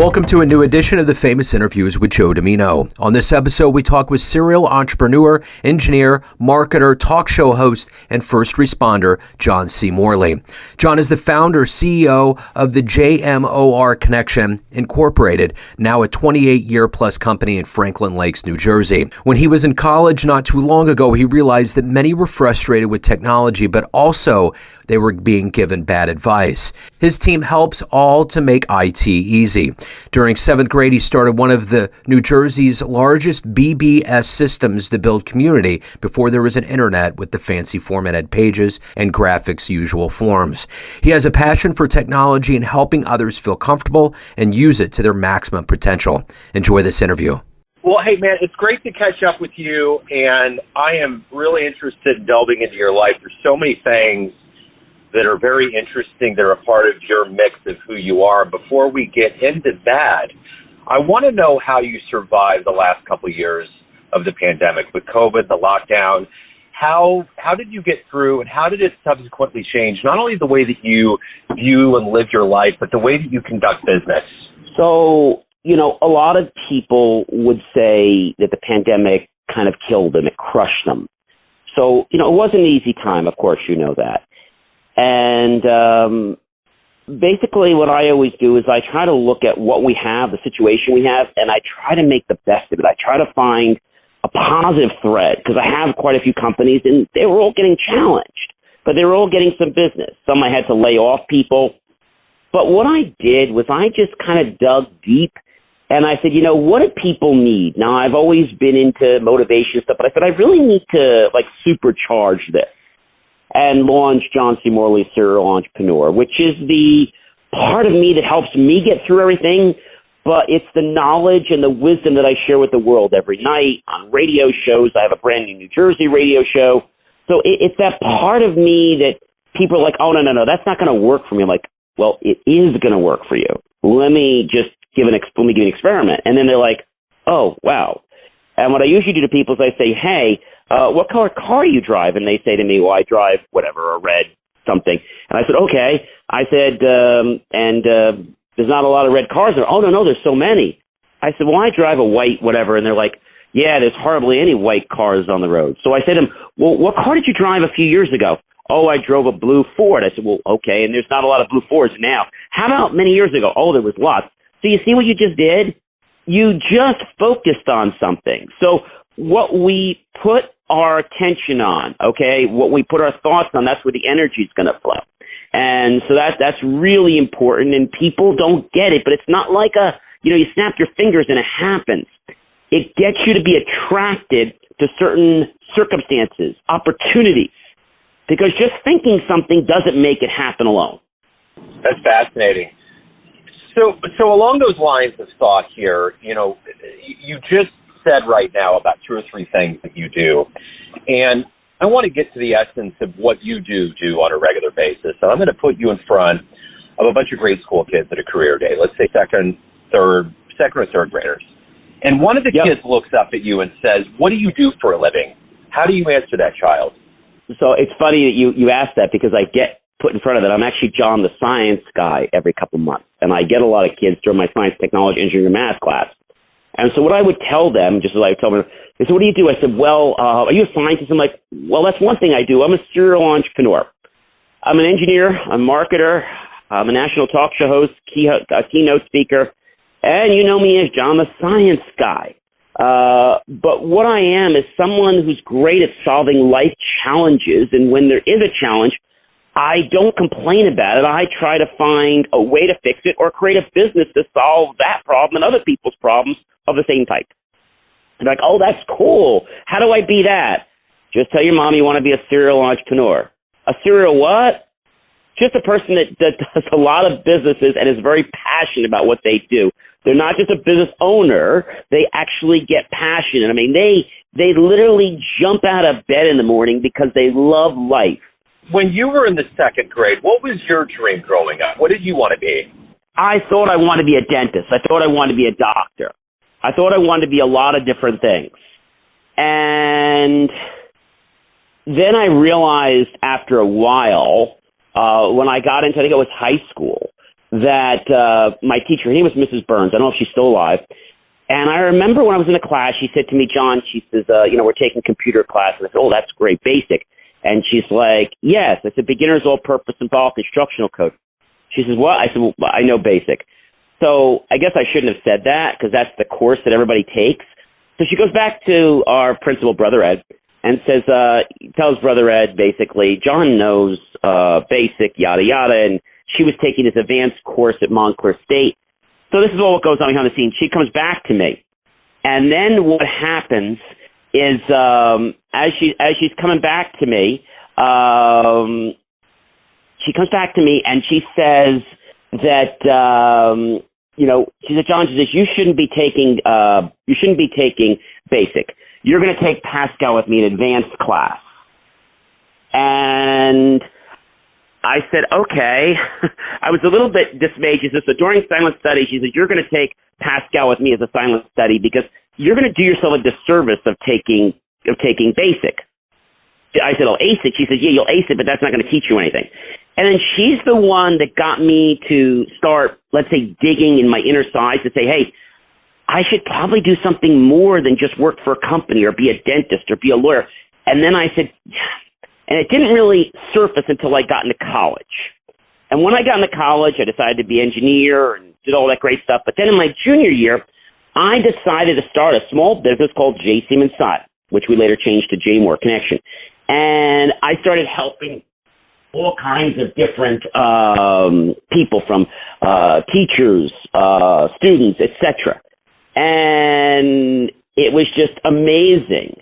Welcome to a new edition of the Famous Interviews with Joe Dimino. On this episode, we talk with serial entrepreneur, engineer, marketer, talk show host, and first responder, John C. Morley. John is the founder, CEO of the JMOR Connection, Incorporated, now a 28-year-plus company in Franklin Lakes, New Jersey. When he was in college not too long ago, he realized that many were frustrated with technology, but also they were being given bad advice. His team helps all to make IT easy. During 7th grade, he started one of the New Jersey's largest BBS Systems to build community before there was an internet with the fancy formatted pages and graphics usual forms. He has a passion for technology and helping others feel comfortable and use it to their maximum potential. Enjoy this interview. Well, hey, man, it's great to catch up with you, and I am really interested in delving into your life. There's so many things that are very interesting that are a part of your mix of who you are. Before we get into that, I want to know how you survived the last couple of years of the pandemic with COVID, the lockdown. How did you get through, and how did it subsequently change not only the way that you view and live your life, but the way that you conduct business? So, a lot of people would say that the pandemic kind of killed them, it crushed them. So, it wasn't an easy time, of course, you know that. And basically what I always do is I try to look at what we have, the situation we have, and I try to make the best of it. I try to find a positive thread because I have quite a few companies, and they were all getting challenged, but they were all getting some business. Some I had to lay off people. But what I did was I just kind of dug deep, and I said, what do people need? Now, I've always been into motivation stuff, but I said, I really need to, supercharge this. And launch John C. Morley Serial Entrepreneur, which is the part of me that helps me get through everything, but it's the knowledge and the wisdom that I share with the world every night on radio shows. I have a brand new New Jersey radio show. So it's that part of me that people are like, oh, no, that's not going to work for me. I'm like, well, it is going to work for you. Let me just give an experiment. And then they're like, oh, wow. And what I usually do to people is I say, hey, what color car you drive? And they say to me, well, I drive whatever, a red something. And I said, okay. I said, there's not a lot of red cars there. Oh, no, there's so many. I said, well, I drive a white whatever. And they're like, yeah, there's hardly any white cars on the road. So I said to them, well, what car did you drive a few years ago? Oh, I drove a blue Ford. I said, well, okay, and there's not a lot of blue Fords now. How about many years ago? Oh, there was lots. So you see what you just did? You just focused on something. So what we put our attention on, okay, what we put our thoughts on, that's where the energy is going to flow. And so that's really important, and people don't get it, but it's not like you snap your fingers and it happens. It gets you to be attracted to certain circumstances, opportunities, because just thinking something doesn't make it happen alone. That's fascinating. So along those lines of thought here, you just said right now about 2 or 3 things that you do, and I want to get to the essence of what you do on a regular basis. So I'm going to put you in front of a bunch of grade school kids at a career day, let's say second or third graders. And one of the kids looks up at you and says, what do you do for a living? How do you answer that child? So it's funny that you asked that because I get put in front of it. I'm actually John the Science guy every couple months, and I get a lot of kids during my science, technology, engineering, math class. And so what I would tell them, just as I would tell them, they said, what do you do? I said, well, are you a scientist? I'm like, well, that's one thing I do. I'm a serial entrepreneur. I'm an engineer, a marketer, I'm a national talk show host, keynote speaker, and you know me as John the Science guy. But what I am is someone who's great at solving life challenges, and when there is a challenge, I don't complain about it. I try to find a way to fix it or create a business to solve that problem and other people's problems of the same type. They're like, oh, that's cool. How do I be that? Just tell your mom you want to be a serial entrepreneur. A serial what? Just a person that does a lot of businesses and is very passionate about what they do. They're not just a business owner. They actually get passionate. I mean, they literally jump out of bed in the morning because they love life. When you were in the 2nd grade, what was your dream growing up? What did you want to be? I thought I wanted to be a dentist. I thought I wanted to be a doctor. I thought I wanted to be a lot of different things. And then I realized after a while, when I got into, I think it was high school, that my teacher, her name was Mrs. Burns. I don't know if she's still alive. And I remember when I was in a class, she said to me, John, she says, we're taking computer class. And I said, oh, that's great, basic. And she's like, yes. I said, beginner's all-purpose involved instructional code. She says, what? I said, well, I know basic. So I guess I shouldn't have said that because that's the course that everybody takes. So she goes back to our principal, Brother Ed, and says, tells Brother Ed basically, John knows basic, yada, yada. And she was taking this advanced course at Montclair State. So this is all what goes on behind the scenes. She comes back to me. And then what happens is as she's coming back to me, she comes back to me and she says that, she said, John, she says, you shouldn't be taking basic. You're going to take Pascal with me in advanced class. And I said, okay. I was a little bit dismayed. She said, so during silent study, she said, you're going to take Pascal with me as a silent study because you're going to do yourself a disservice of taking basic. I said, oh, ace it. She said, yeah, you'll ace it, but that's not going to teach you anything. And then she's the one that got me to start, let's say, digging in my inner side to say, hey, I should probably do something more than just work for a company or be a dentist or be a lawyer. And then I said, and it didn't really surface until I got into college. And when I got into college, I decided to be an engineer and did all that great stuff. But then in my junior year, I decided to start a small business called J. Siemens Side, which we later changed to JMOR Connection. And I started helping all kinds of different people from teachers, students, etc. And it was just amazing.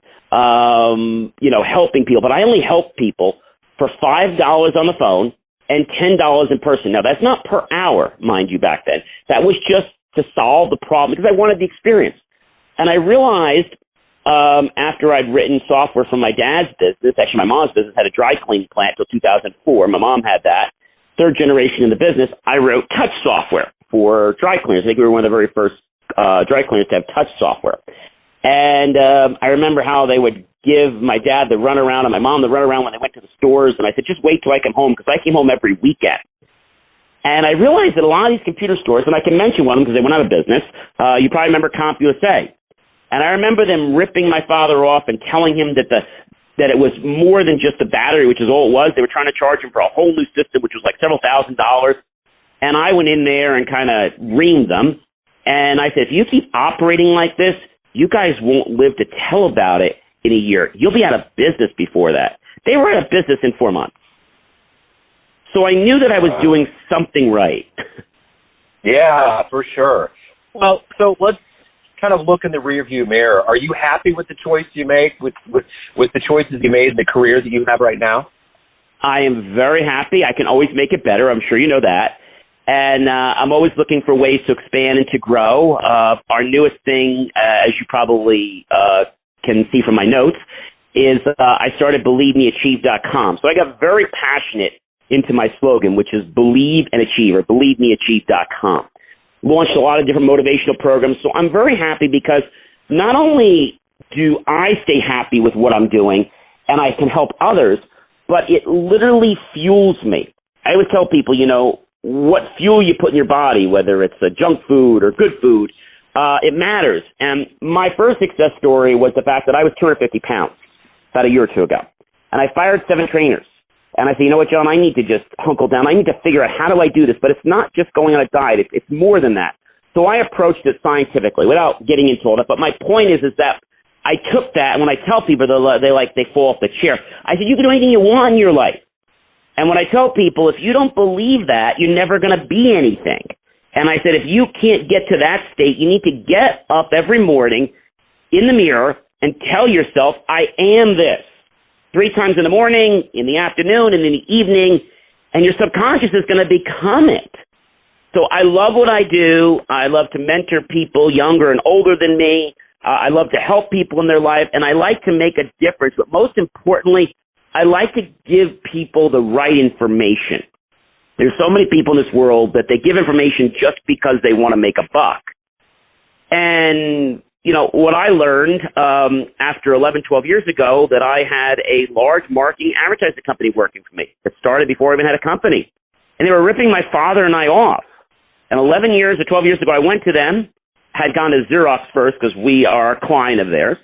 Helping people, but I only help people for $5 on the phone and $10 in person. Now that's not per hour, mind you, back then. That was just to solve the problem because I wanted the experience. And I realized, after I'd written software for my dad's business, actually my mom's business had a dry cleaning plant till 2004. My mom had that. Third generation in the business, I wrote touch software for dry cleaners. I think we were one of the very first, dry cleaners to have touch software. And I remember how they would give my dad the runaround and my mom the runaround when they went to the stores. And I said, just wait till I come home because I came home every weekend. And I realized that a lot of these computer stores, and I can mention one of them because they went out of business, you probably remember CompUSA. And I remember them ripping my father off and telling him that that it was more than just the battery, which is all it was. They were trying to charge him for a whole new system, which was like several $1,000s. And I went in there and kind of reamed them. And I said, if you keep operating like this, you guys won't live to tell about it in a year. You'll be out of business before that. They were out of business in 4 months. So I knew that I was doing something right. Yeah, for sure. Well, so let's kind of look in the rearview mirror. Are you happy with the choice you make, with the choices you made in the career that you have right now? I am very happy. I can always make it better. I'm sure you know that. And I'm always looking for ways to expand and to grow. Our newest thing, as you probably can see from my notes, is I started BelieveMeAchieve.com. So I got very passionate into my slogan, which is Believe and Achieve, or BelieveMeAchieve.com. Launched a lot of different motivational programs. So I'm very happy because not only do I stay happy with what I'm doing and I can help others, but it literally fuels me. I always tell people, what fuel you put in your body, whether it's junk food or good food, it matters. And my first success story was the fact that I was 250 pounds about a year or two ago. And I fired 7 trainers. And I said, you know what, John, I need to just huncle down. I need to figure out how do I do this. But it's not just going on a diet. It's more than that. So I approached it scientifically without getting into all that. But my point is that I took that, and when I tell people, they fall off the chair. I said, you can do anything you want in your life. And when I tell people, if you don't believe that, you're never going to be anything. And I said, if you can't get to that state, you need to get up every morning in the mirror and tell yourself, I am this. 3 times in the morning, in the afternoon, and in the evening, and your subconscious is going to become it. So I love what I do. I love to mentor people younger and older than me. I love to help people in their life, and I like to make a difference. But most importantly, I like to give people the right information. There's so many people in this world that they give information just because they want to make a buck. And what I learned after 11, 12 years ago, that I had a large marketing advertising company working for me. It started before I even had a company. And they were ripping my father and I off. And 11 years or 12 years ago, I went to them, had gone to Xerox first because we are a client of theirs.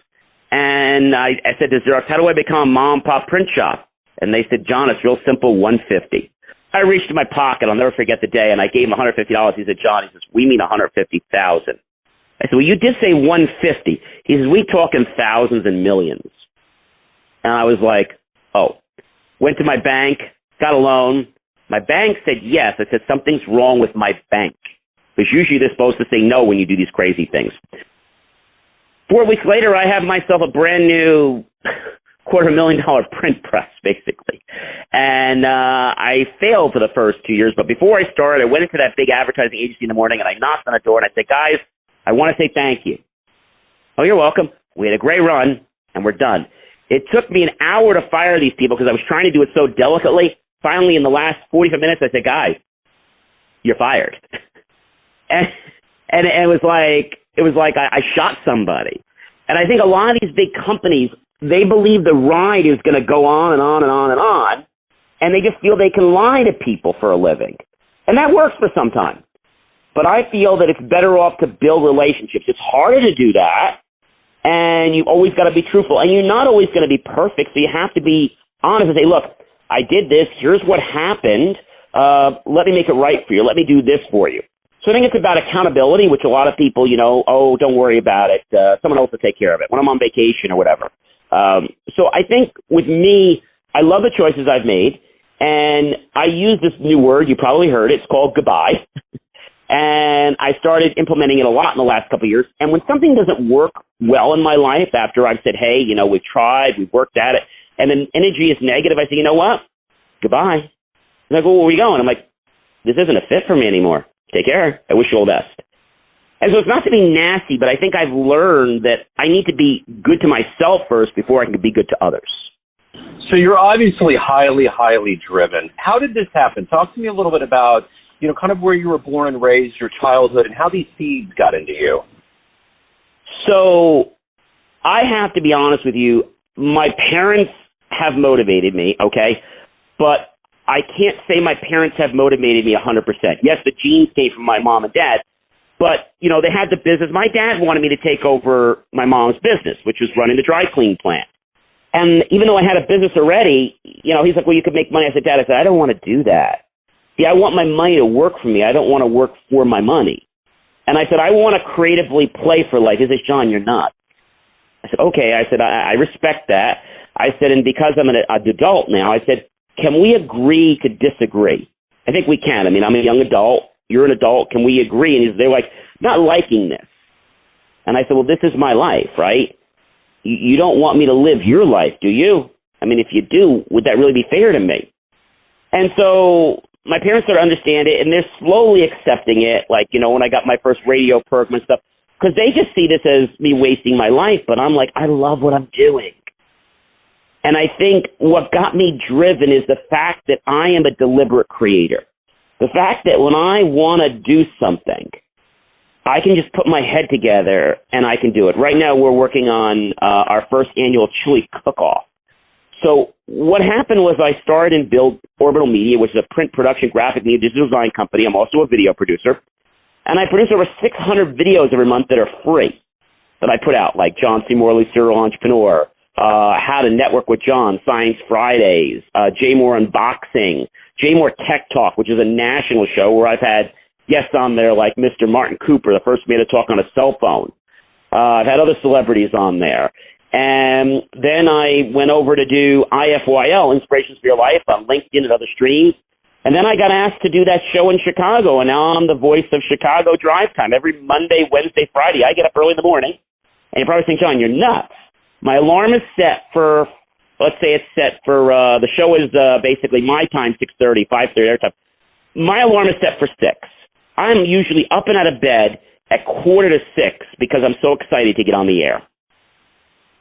And I said to Xerox, how do I become a mom and pop print shop? And they said, John, it's real simple, $150. I reached in my pocket, I'll never forget the day, and I gave him $150. He said, John, he says, we mean $150,000. I said, well, you did say $150. He says, we talking thousands and millions. And I was like, oh. Went to my bank, got a loan. My bank said yes. I said, something's wrong with my bank. Because usually they're supposed to say no when you do these crazy things. 4 weeks later, I have myself a brand new $250,000 print press, basically. And I failed for the first 2 years. But before I started, I went into that big advertising agency in the morning, and I knocked on the door, and I said, guys, I want to say thank you. Oh, you're welcome. We had a great run, and we're done. It took me an hour to fire these people because I was trying to do it so delicately. Finally, in the last 45 minutes, I said, guys, you're fired. and it was like I shot somebody. And I think a lot of these big companies, they believe the ride is going to go on and on and on and on, and they just feel they can lie to people for a living. And that works for some time. But I feel that it's better off to build relationships. It's harder to do that, and you've always got to be truthful. And you're not always going to be perfect, so you have to be honest and say, look, I did this. Here's what happened. Let me make it right for you. Let me do this for you. So I think it's about accountability, which a lot of people, oh, don't worry about it. Someone else will take care of it when I'm on vacation or whatever. So I think with me, I love the choices I've made, and I use this new word. You probably heard it. It's called goodbye. And I started implementing it a lot in the last couple of years. And when something doesn't work well in my life after I've said, hey, we've tried, we've worked at it, and then energy is negative, I say, you know what? Goodbye. And I go, well, where are we going? I'm like, this isn't a fit for me anymore. Take care. I wish you all the best. And so it's not to be nasty, but I think I've learned that I need to be good to myself first before I can be good to others. So you're obviously highly, highly driven. How did this happen? Talk to me a little bit about, kind of where you were born and raised, your childhood, and how these seeds got into you. So I have to be honest with you. My parents have motivated me, okay? But I can't say my parents have motivated me 100%. Yes, the genes came from my mom and dad, but, they had the business. My dad wanted me to take over my mom's business, which was running the dry clean plant. And even though I had a business already, he's like, well, you could make money. I said, Dad, I don't want to do that. See, I want my money to work for me. I don't want to work for my money. And I said, I want to creatively play for life. He says, John, you're not. I said, okay. I said, I respect that. I said, and because I'm an adult now, I said, can we agree to disagree? I think we can. I mean, I'm a young adult. You're an adult. Can we agree? And they're like, not liking this. And I said, well, this is my life, right? You don't want me to live your life, do you? I mean, if you do, would that really be fair to me? And so my parents sort of understand it, and they're slowly accepting it, like, when I got my first radio program and stuff, because they just see this as me wasting my life. But I'm like, I love what I'm doing. And I think what got me driven is the fact that I am a deliberate creator. The fact that when I want to do something, I can just put my head together and I can do it. Right now we're working on our first annual chili cook-off. So what happened was I started and built Orbital Media, which is a print production, graphic media, digital design company. I'm also a video producer. And I produce over 600 videos every month that are free that I put out, like John C. Morley, Serial Entrepreneur, How to Network with John, Science Fridays, JMOR Unboxing, JMOR Tech Talk, which is a national show where I've had guests on there like Mr. Martin Cooper, the first man to talk on a cell phone. I've had other celebrities on there. And then I went over to do IFYL, Inspirations for Your Life, on LinkedIn and other streams. And then I got asked to do that show in Chicago, and now I'm the voice of Chicago Drive Time. Every Monday, Wednesday, Friday, I get up early in the morning, and you're probably saying, John, you're nuts. My alarm is set for, let's say it's set for, the show is basically my time, 6:30, 5:30, their time. My alarm is set for 6. I'm usually up and out of bed at 5:45 because I'm so excited to get on the air.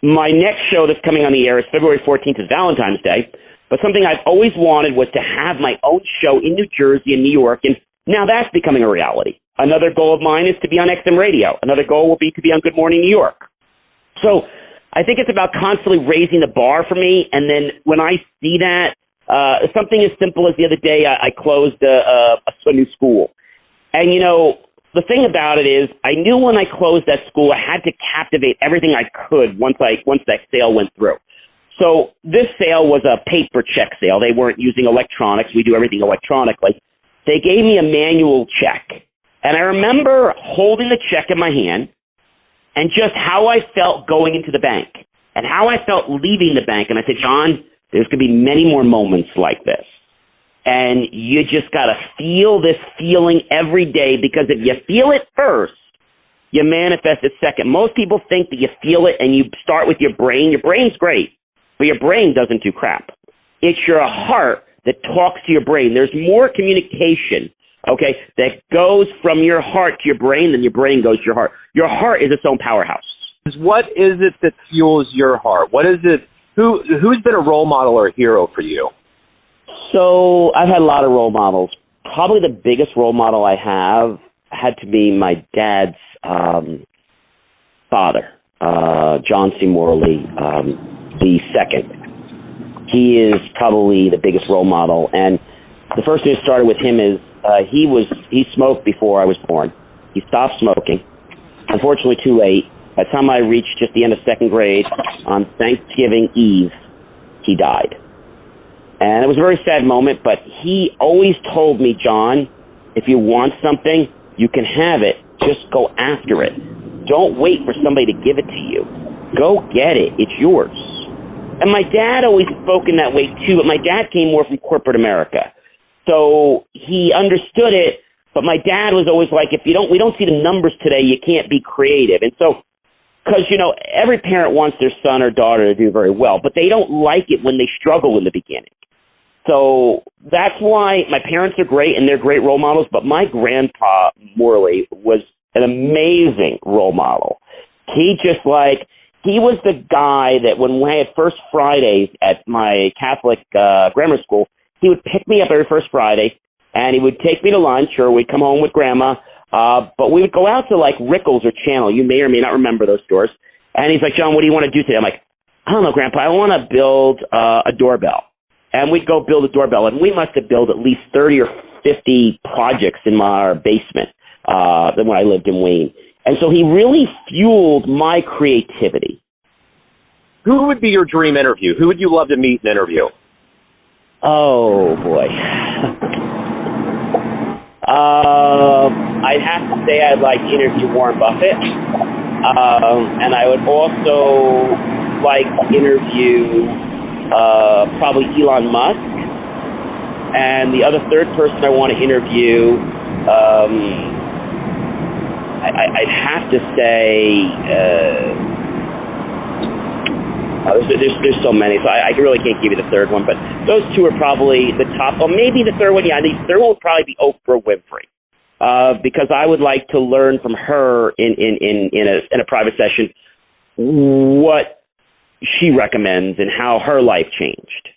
My next show that's coming on the air is February 14th, is Valentine's Day. But something I've always wanted was to have my own show in New Jersey and New York, and now that's becoming a reality. Another goal of mine is to be on XM Radio. Another goal will be to be on Good Morning New York. So I think it's about constantly raising the bar for me, and then when I see that, something as simple as the other day, I closed a new school. And, the thing about it is I knew when I closed that school, I had to captivate everything I could once that sale went through. So this sale was a paper check sale. They weren't using electronics. We do everything electronically. They gave me a manual check. And I remember holding the check in my hand and just how I felt going into the bank and how I felt leaving the bank. And I said, John, there's going to be many more moments like this. And you just got to feel this feeling every day, because if you feel it first, you manifest it second. Most people think that you feel it and you start with your brain. Your brain's great, but your brain doesn't do crap. It's your heart that talks to your brain. There's more communication, okay, that goes from your heart to your brain than your brain goes to your heart. Your heart is its own powerhouse. What is it that fuels your heart? What is it? Who's been a role model or a hero for you? So I've had a lot of role models. Probably the biggest role model I have had to be my dad's father, John C. Morley, the second. He is probably the biggest role model. And the first thing that started with him is he smoked before I was born. He stopped smoking. Unfortunately, too late. By the time I reached just the end of second grade, on Thanksgiving Eve, he died. And it was a very sad moment, but he always told me, John, if you want something, you can have it. Just go after it. Don't wait for somebody to give it to you. Go get it. It's yours. And my dad always spoke in that way, too, but my dad came more from corporate America. So he understood it, but my dad was always like, we don't see the numbers today, you can't be creative. And so, because, every parent wants their son or daughter to do very well, but they don't like it when they struggle in the beginning. So that's why my parents are great and they're great role models, but my grandpa, Morley, was an amazing role model. He was the guy that when we had First Fridays at my Catholic grammar school, he would pick me up every first Friday and he would take me to lunch, or we'd come home with Grandma, but we would go out to like Rickles or Channel. You may or may not remember those stores. And he's like, John, what do you want to do today? I'm like, I don't know, Grandpa, I want to build a doorbell. And we'd go build a doorbell, and we must have built at least 30 or 50 projects in our basement when I lived in Wayne. And so he really fueled my creativity. Who would be your dream interview? Who would you love to meet and interview? Oh, boy. I'd have to say I'd like to interview Warren Buffett. And I would also like to interview probably Elon Musk, and the other third person I want to interview, I'd have to say there's so many, so I really can't give you the third one, but those two are probably the top. Well, maybe the third one, yeah, the third one would probably be Oprah Winfrey, because I would like to learn from her in a private session what she recommends and how her life changed.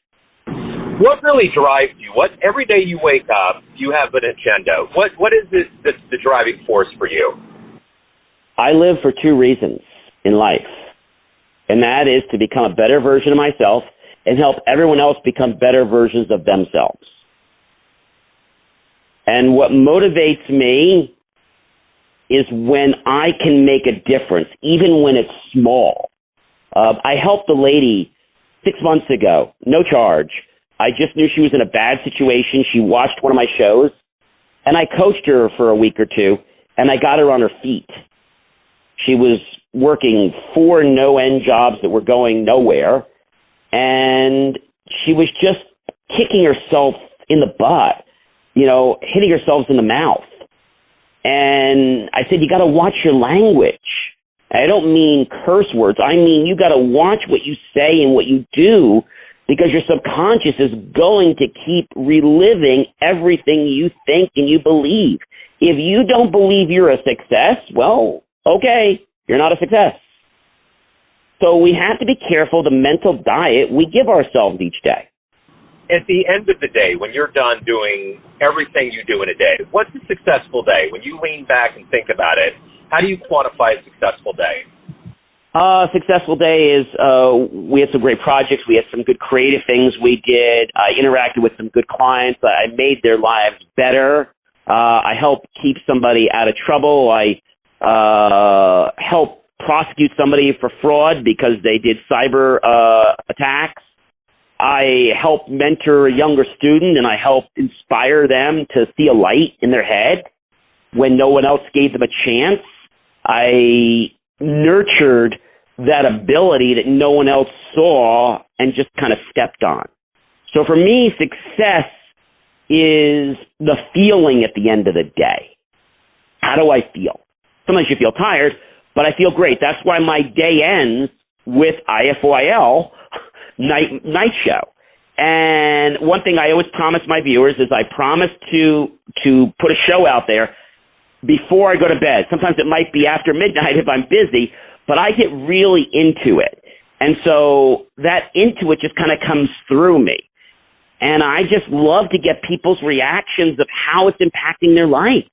What really drives you? What every day you wake up, you have an agenda. What is it that's the driving force for you? I live for two reasons in life, and that is to become a better version of myself and help everyone else become better versions of themselves. And what motivates me is when I can make a difference, even when it's small. I helped a lady 6 months ago, no charge. I just knew she was in a bad situation. She watched one of my shows, and I coached her for a week or two, and I got her on her feet. She was working 4 no-end jobs that were going nowhere, and she was just kicking herself in the butt, hitting herself in the mouth. And I said, you got to watch your language. I don't mean curse words. I mean, you got to watch what you say and what you do, because your subconscious is going to keep reliving everything you think and you believe. If you don't believe you're a success, well, okay, you're not a success. So we have to be careful the mental diet we give ourselves each day. At the end of the day, when you're done doing everything you do in a day, what's a successful day? When you lean back and think about it, how do you quantify a successful day? Successful day is we had some great projects. We had some good creative things we did. I interacted with some good clients. I made their lives better. I help keep somebody out of trouble. I help prosecute somebody for fraud because they did cyber attacks. I help mentor a younger student, and I help inspire them to see a light in their head when no one else gave them a chance. I nurtured that ability that no one else saw and just kind of stepped on. So for me, success is the feeling at the end of the day. How do I feel? Sometimes you feel tired, but I feel great. That's why my day ends with IFYL night show. And one thing I always promise my viewers is I promise to put a show out there before I go to bed. Sometimes it might be after midnight if I'm busy, but I get really into it. And so that into it just kind of comes through me. And I just love to get people's reactions of how it's impacting their life.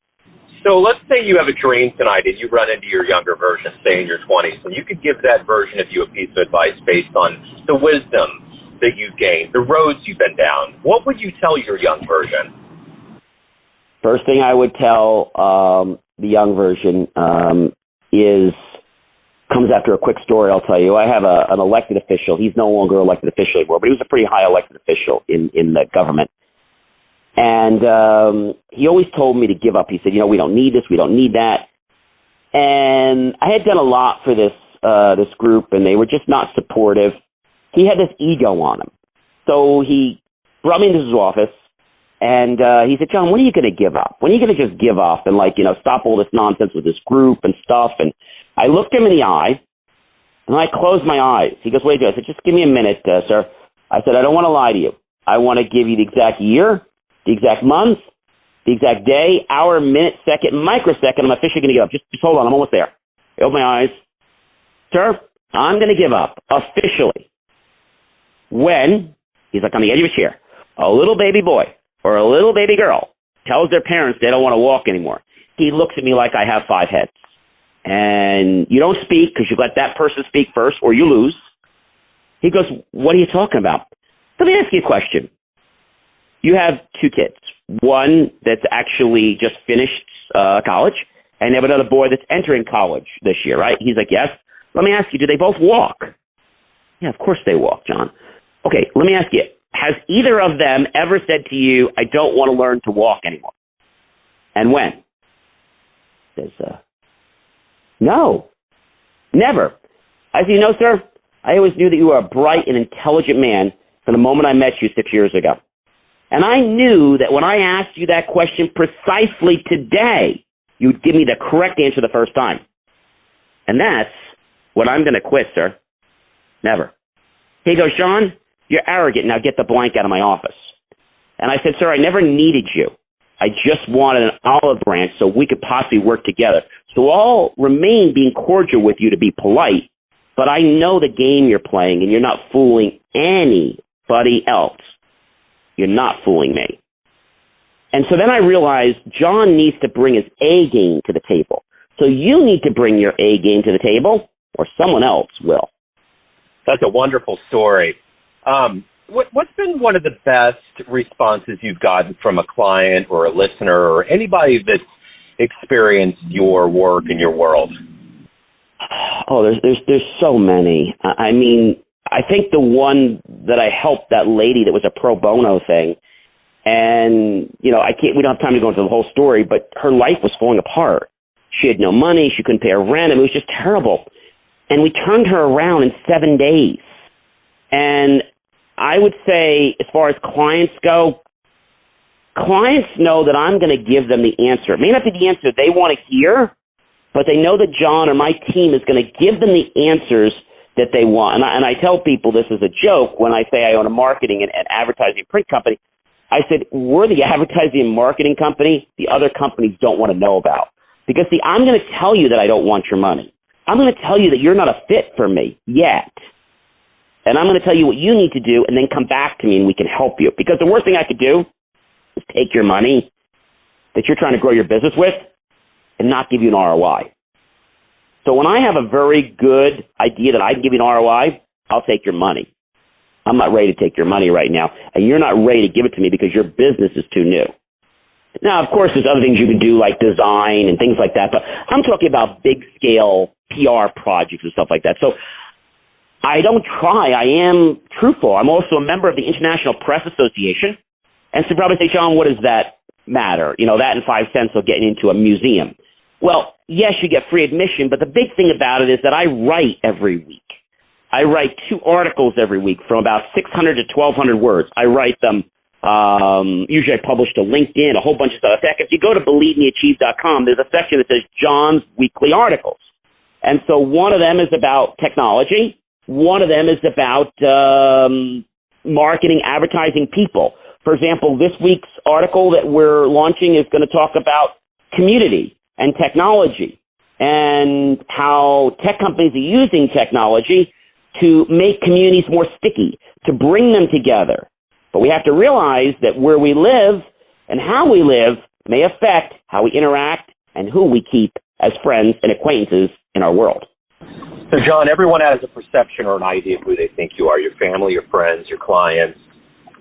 So let's say you have a dream tonight and you run into your younger version, say in your 20s, and you could give that version of you a piece of advice based on the wisdom that you've gained, the roads you've been down. What would you tell your young version? First thing I would tell the young version comes after a quick story I'll tell you. I have an elected official. He's no longer elected official anymore, but he was a pretty high elected official in the government. And he always told me to give up. He said, we don't need this, we don't need that. And I had done a lot for this group, and they were just not supportive. He had this ego on him. So he brought me into his office, and he said, John, when are you going to give up? When are you going to just give up and, stop all this nonsense with this group and stuff? And I looked him in the eye, and I closed my eyes. He goes, what do you do? I said, just give me a minute, sir. I said, I don't want to lie to you. I want to give you the exact year, the exact month, the exact day, hour, minute, second, microsecond. I'm officially going to give up. Just hold on. I'm almost there. I open my eyes. Sir, I'm going to give up officially when, he's like on the edge of a chair, a little baby boy or a little baby girl tells their parents they don't want to walk anymore. He looks at me like I have 5 heads. And you don't speak because you let that person speak first or you lose. He goes, what are you talking about? Let me ask you a question. You have 2 kids, one that's actually just finished college, and you have another boy that's entering college this year, right? He's like, yes. Let me ask you, do they both walk? Yeah, of course they walk, John. Okay, let me ask you, has either of them ever said to you, I don't want to learn to walk anymore? And when? He says, no, never. I said, sir, I always knew that you were a bright and intelligent man from the moment I met you 6 years ago. And I knew that when I asked you that question precisely today, you'd give me the correct answer the first time. And that's what I'm going to quit, sir. Never. He goes, John, you're arrogant. Now get the blank out of my office. And I said, sir, I never needed you. I just wanted an olive branch so we could possibly work together. So I'll remain being cordial with you to be polite, but I know the game you're playing and you're not fooling anybody else. You're not fooling me. And so then I realized John needs to bring his A game to the table. So you need to bring your A game to the table or someone else will. That's a wonderful story. What's been one of the best responses you've gotten from a client or a listener or anybody that's experienced your work in your world? Oh, there's so many. I mean, I think the one that I helped, that lady that was a pro bono thing, and we don't have time to go into the whole story, but her life was falling apart. She had no money, she couldn't pay her rent, it was just terrible. And we turned her around in 7 days. And I would say, as far as clients go, clients know that I'm going to give them the answer. It may not be the answer they want to hear, but they know that John or my team is going to give them the answers that they want. And I tell people this as a joke when I say I own a marketing and advertising print company. I said, we're the advertising and marketing company the other companies don't want to know about. Because, see, I'm going to tell you that I don't want your money. I'm going to tell you that you're not a fit for me yet. And I'm going to tell you what you need to do and then come back to me and we can help you. Because the worst thing I could do is take your money that you're trying to grow your business with and not give you an ROI. So when I have a very good idea that I can give you an ROI, I'll take your money. I'm not ready to take your money right now, and you're not ready to give it to me because your business is too new. Now, of course, there's other things you can do like design and things like that, but I'm talking about big scale PR projects and stuff like that. So I don't try. I am truthful. I'm also a member of the International Press Association. And so you probably say, John, what does that matter? That and 5 cents will get into a museum. Well, yes, you get free admission, but the big thing about it is that I write every week. I write 2 articles every week from about 600 to 1,200 words. I write them. Usually I publish to LinkedIn, a whole bunch of stuff. In fact, if you go to believemeachieve.com, there's a section that says John's weekly articles. And so one of them is about technology. One of them is about marketing, advertising, people. For example, this week's article that we're launching is going to talk about community and technology and how tech companies are using technology to make communities more sticky, to bring them together. But we have to realize that where we live and how we live may affect how we interact and who we keep as friends and acquaintances in our world. So, John, everyone has a perception or an idea of who they think you are, your family, your friends, your clients,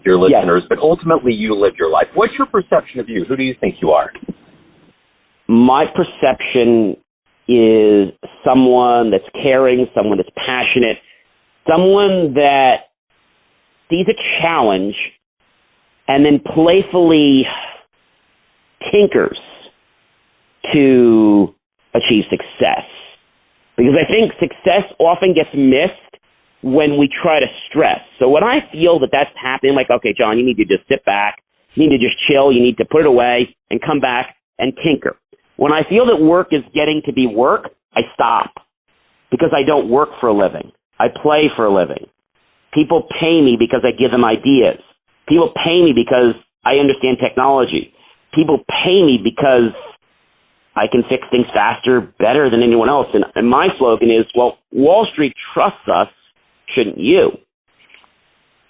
your listeners, but ultimately you live your life. What's your perception of you? Who do you think you are? My perception is someone that's caring, someone that's passionate, someone that sees a challenge and then playfully tinkers to achieve success. Because I think success often gets missed when we try to stress. So when I feel that that's happening, like, okay, John, you need to just sit back, you need to just chill, you need to put it away and come back and tinker. When I feel that work is getting to be work, I stop because I don't work for a living. I play for a living. People pay me because I give them ideas. People pay me because I understand technology. People pay me because I can fix things faster, better than anyone else. And my slogan is, well, Wall Street trusts us, shouldn't you?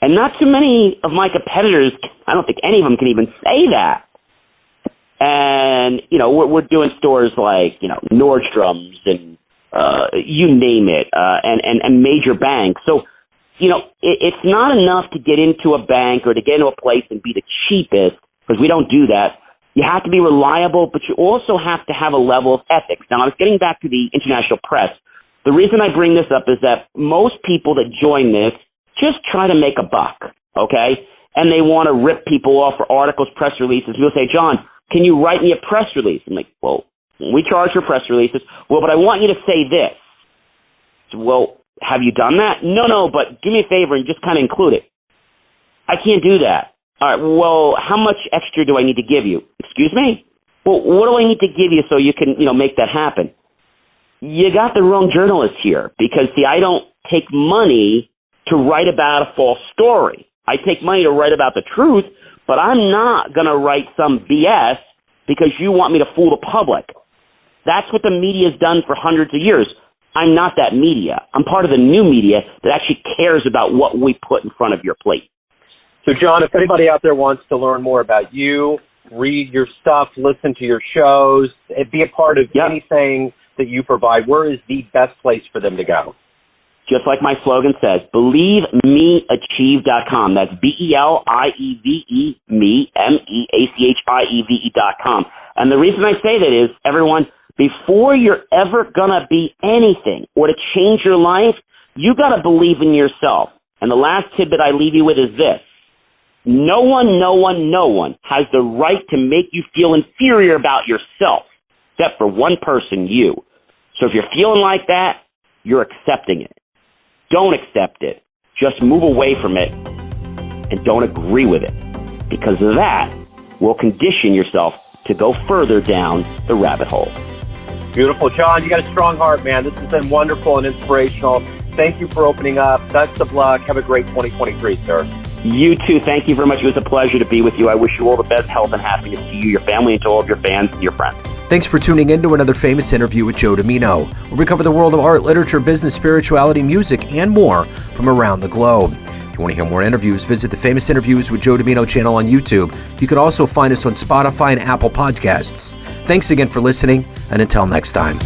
And not too many of my competitors, I don't think any of them can even say that. And, we're doing stores like, Nordstrom's and you name it, and major banks. So, it's not enough to get into a bank or to get into a place and be the cheapest, because we don't do that. You have to be reliable, but you also have to have a level of ethics. Now, I was getting back to the international press. The reason I bring this up is that most people that join this just try to make a buck, okay? And they want to rip people off for articles, press releases. People say, John, can you write me a press release? I'm like, well, we charge for press releases. Well, but I want you to say this. Well, have you done that? No, but do me a favor and just kind of include it. I can't do that. All right, well, how much extra do I need to give you? Excuse me? Well, what do I need to give you so you can, make that happen? You got the wrong journalist here because, see, I don't take money to write about a false story. I take money to write about the truth, but I'm not going to write some BS because you want me to fool the public. That's what the media's done for hundreds of years. I'm not that media. I'm part of the new media that actually cares about what we put in front of your plate. So, John, if anybody out there wants to learn more about you, read your stuff, listen to your shows, and be a part of anything that you provide, where is the best place for them to go? Just like my slogan says, believemeachieve.com. That's BELIEVE, MEACHIEVE.com. And the reason I say that is, everyone, before you're ever going to be anything or to change your life, you got to believe in yourself. And the last tidbit I leave you with is this. No one has the right to make you feel inferior about yourself, except for one person, you. So if you're feeling like that, you're accepting it. Don't accept it. Just move away from it and don't agree with it, because that will condition yourself to go further down the rabbit hole. Beautiful. John, you got a strong heart, man. This has been wonderful and inspirational. Thank you for opening up. Best of luck. Have a great 2023, sir. You too. Thank you very much. It was a pleasure to be with you. I wish you all the best health and happiness to you, your family, and to all of your fans and your friends. Thanks for tuning in to another famous interview with Joe Dimino, where we cover the world of art, literature, business, spirituality, music, and more from around the globe. If you want to hear more interviews, visit the Famous Interviews with Joe Dimino channel on YouTube. You can also find us on Spotify and Apple Podcasts. Thanks again for listening, and until next time.